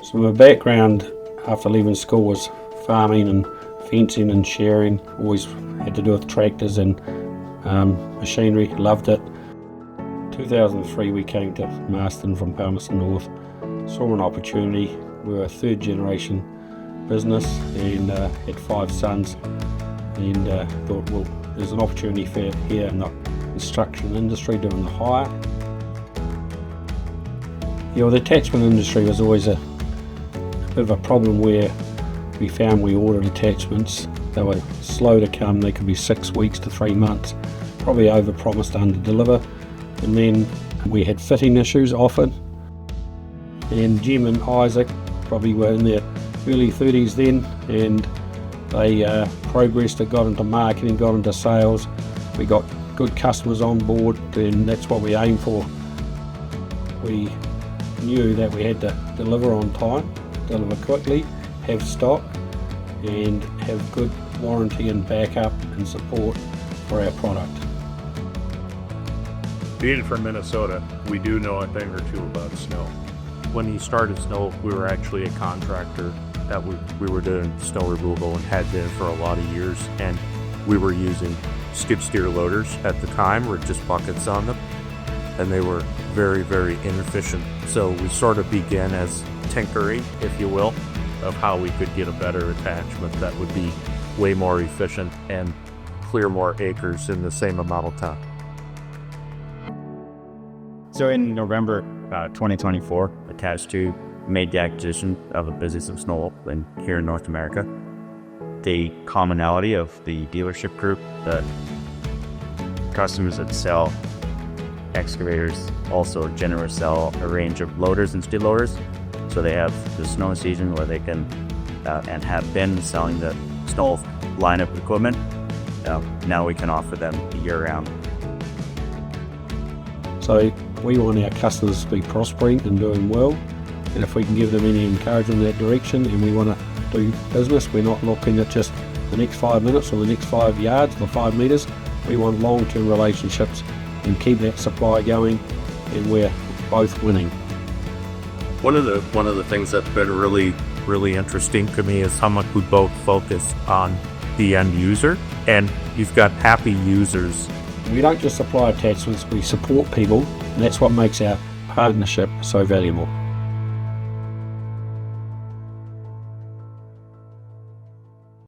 So my background after leaving school was farming and fencing and shearing. Always had to do with tractors and machinery, loved it. 2003 we came to Marston from Palmerston North, saw an opportunity. We were a third generation business and had 5 sons, and thought, well, there's an opportunity for here in the construction industry doing the hire. The attachment industry was always a bit of a problem where we found we ordered attachments, they were slow to come, they could be 6 weeks to 3 months, probably over-promised, under-deliver, and then we had fitting issues often. And Jim and Isaac probably were in their early 30s then, and they progressed, it got into marketing, got into sales, we got good customers on board, and that's what we aimed for. We knew that we had to deliver on time, deliver quickly, have stock, and have good warranty and backup and support for our product. Being from Minnesota, we do know a thing or two about snow. When he started Snow, we were actually a contractor that we were doing snow removal and had been for a lot of years, and we were using skid steer loaders at the time, with just buckets on them, and they were very, very inefficient. So we sort of began as tinkering, if you will, of how we could get a better attachment that would be way more efficient and clear more acres in the same amount of time. So in November 2024, Attach2 made the acquisition of a business of SnowWolf here in North America. The commonality of the dealership group, the customers that sell excavators also generally sell a range of loaders and skid loaders. So they have the snow season where they can and have been selling the SnowWolf lineup of equipment. Now we can offer them year-round. So we want our customers to be prospering and doing well, and if we can give them any encouragement in that direction, and we want to do business, we're not looking at just the next 5 minutes or the next 5 yards or 5 metres. We want long-term relationships and keep that supply going, and we're both winning. One of the things that's been really interesting to me is how much we both focus on the end user, and you've got happy users. We don't just supply attachments, we support people, and that's what makes our partnership so valuable.